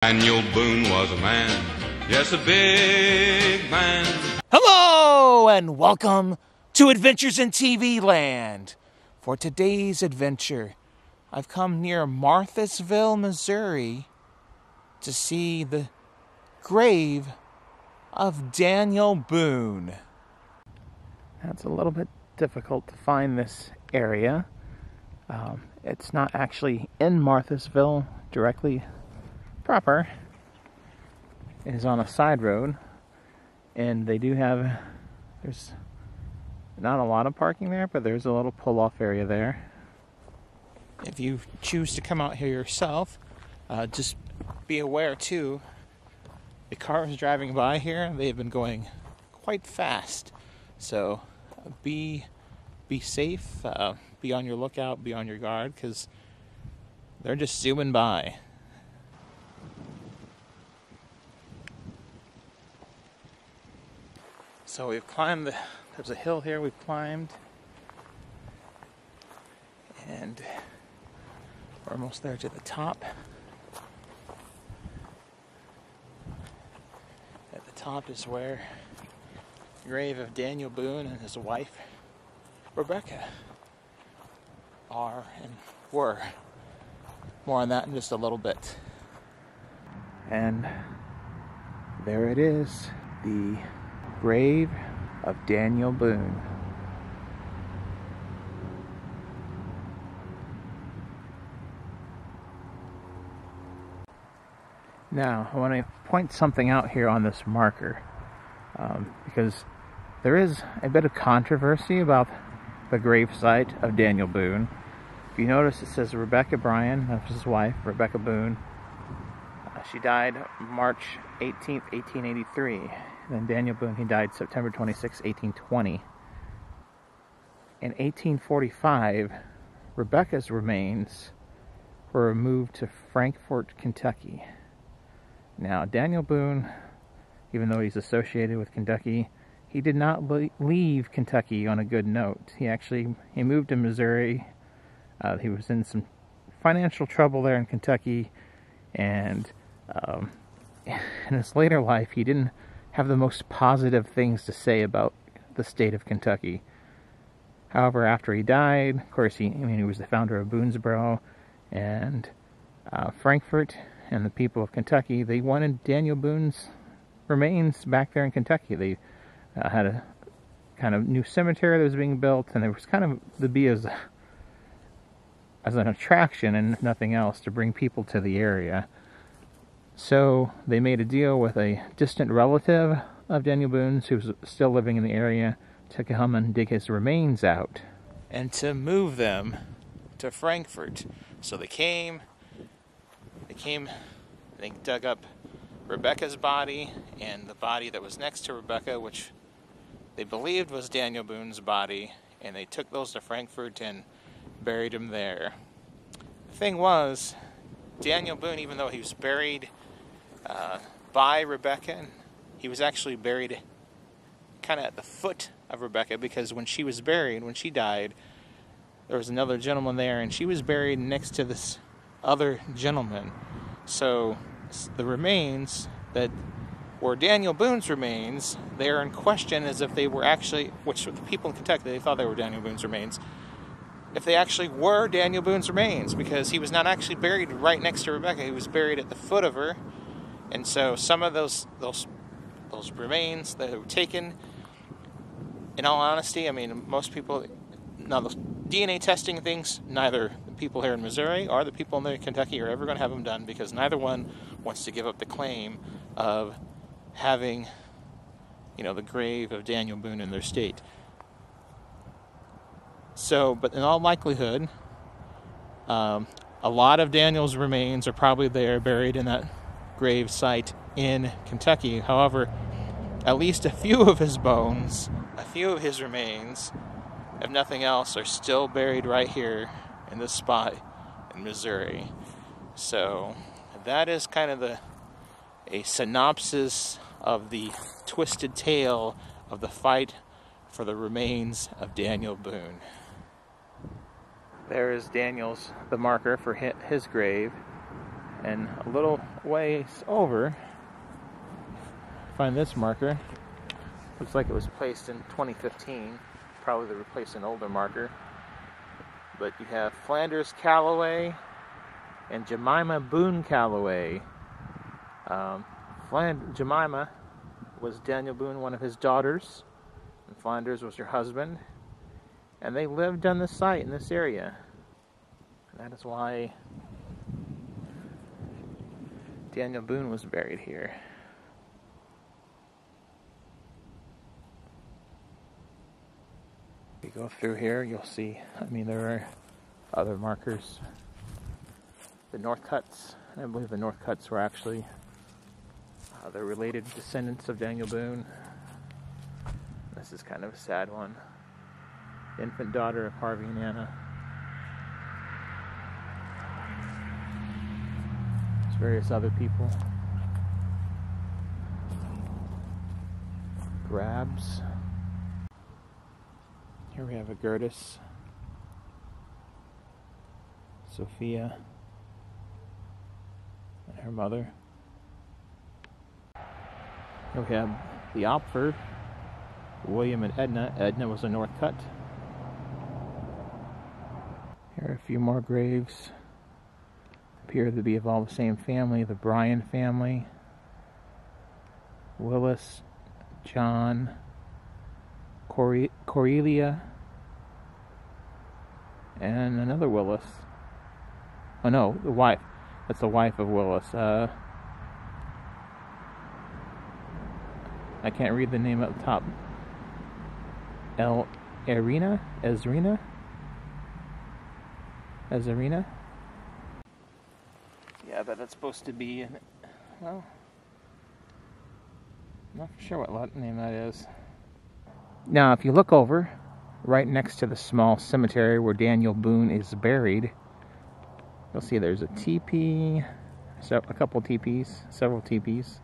Daniel Boone was a man, yes, a big man. Hello and welcome to Adventures in TV Land. For today's adventure, I've come near Marthasville, Missouri to see the grave of Daniel Boone. Now, it's a little bit difficult to find this area. It's not actually in Marthasville directly proper. It is on a side road, and they do have, there's not a lot of parking there, but there's a little pull-off area there. If you choose to come out here yourself, just be aware too, the cars driving by here, they've been going quite fast, so be safe, be on your lookout, be on your guard, because they're just zooming by. So we've climbed, there's a hill here we've climbed, and we're almost there to the top. At the top is where the grave of Daniel Boone and his wife, Rebecca, are and were. More on that in just a little bit. And there it is, the grave of Daniel Boone. Now, I want to point something out here on this marker, because there is a bit of controversy about the gravesite of Daniel Boone. If you notice, it says Rebecca Bryan, that's his wife, Rebecca Boone. She died March 18th, 1883. And Daniel Boone, he died September 26, 1820. In 1845, Rebecca's remains were removed to Frankfort, Kentucky. Now, Daniel Boone, even though he's associated with Kentucky, he did not leave Kentucky on a good note. He moved to Missouri. He was in some financial trouble there in Kentucky, and in his later life, he didn't have the most positive things to say about the state of Kentucky. However, after he died, of course, he was the founder of Boonesboro, and Frankfort and the people of Kentucky, they wanted Daniel Boone's remains back there in Kentucky. They had a kind of new cemetery that was being built, and there was kind of to be as an attraction and nothing else to bring people to the area. So they made a deal with a distant relative of Daniel Boone's who was still living in the area to come and dig his remains out and to move them to Frankfort. So they dug up Rebecca's body and the body that was next to Rebecca, which they believed was Daniel Boone's body, and they took those to Frankfort and buried him there. The thing was, Daniel Boone, even though he was buried by Rebecca, he was actually buried kind of at the foot of Rebecca, because when she was buried, when she died, there was another gentleman there, and she was buried next to this other gentleman. So the remains that were Daniel Boone's remains, they are in question as if they were actually, which the people in Kentucky, they thought they were Daniel Boone's remains, if they actually were Daniel Boone's remains, because he was not actually buried right next to Rebecca. He was buried at the foot of her. And so some of those remains that were taken, in all honesty, most people, now the DNA testing things, neither the people here in Missouri or the people in Kentucky are ever going to have them done, because neither one wants to give up the claim of having, the grave of Daniel Boone in their state. So, but in all likelihood, a lot of Daniel's remains are probably there, buried in that grave site in Kentucky. However, at least a few of his bones, a few of his remains, if nothing else, are still buried right here in this spot in Missouri. So that is kind of a synopsis of the twisted tale of the fight for the remains of Daniel Boone. There is the marker for his grave. And a little ways over, find this marker. Looks like it was placed in 2015. Probably they replaced an older marker. But you have Flanders Callaway and Jemima Boone Callaway. Jemima was Daniel Boone, one of his daughters, and Flanders was her husband. And they lived on this site in this area. And that is why Daniel Boone was buried here. If you go through here, you'll see, there are other markers. The Northcutts, I believe the Northcutts were actually the related descendants of Daniel Boone. This is kind of a sad one. Infant daughter of Harvey and Anna. There's various other people. Grabs. Here we have a Gertis. Sophia. And her mother. Here we have the Opfer. William and Edna. Edna was a Northcutt. Here are a few more graves. Appear to be of all the same family. The Bryan family. Willis, John, Cordelia, and another Willis. Oh no, the wife. That's the wife of Willis. I can't read the name up top. Ezrina? Yeah, but that's supposed to be, well, I'm not sure what name that is. Now, if you look over, right next to the small cemetery where Daniel Boone is buried, you'll see there's a teepee, a couple teepees, several teepees,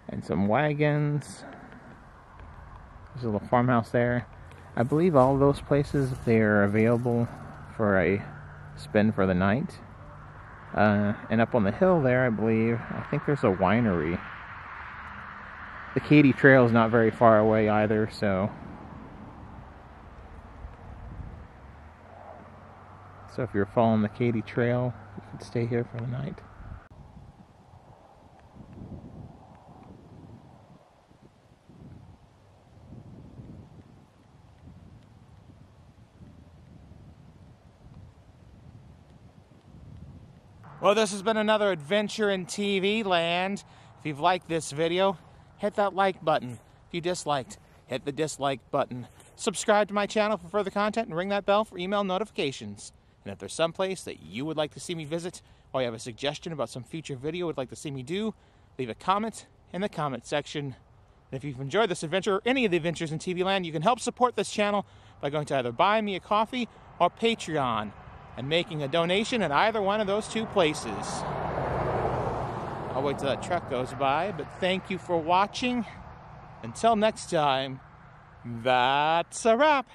and some wagons. There's a little farmhouse there. I believe all those places, they're available for a spend for the night. And up on the hill there, I think there's a winery. The Katy Trail is not very far away either, so if you're following the Katy Trail, you could stay here for the night. Well, this has been another adventure in TV land. If you've liked this video, hit that like button. If you disliked, hit the dislike button. Subscribe to my channel for further content and ring that bell for email notifications. And if there's some place that you would like to see me visit, or you have a suggestion about some future video you'd like to see me do, leave a comment in the comment section. And if you've enjoyed this adventure or any of the adventures in TV land, you can help support this channel by going to either Buy Me a Coffee or Patreon and making a donation at either one of those two places. I'll wait till that truck goes by, but thank you for watching. Until next time, that's a wrap.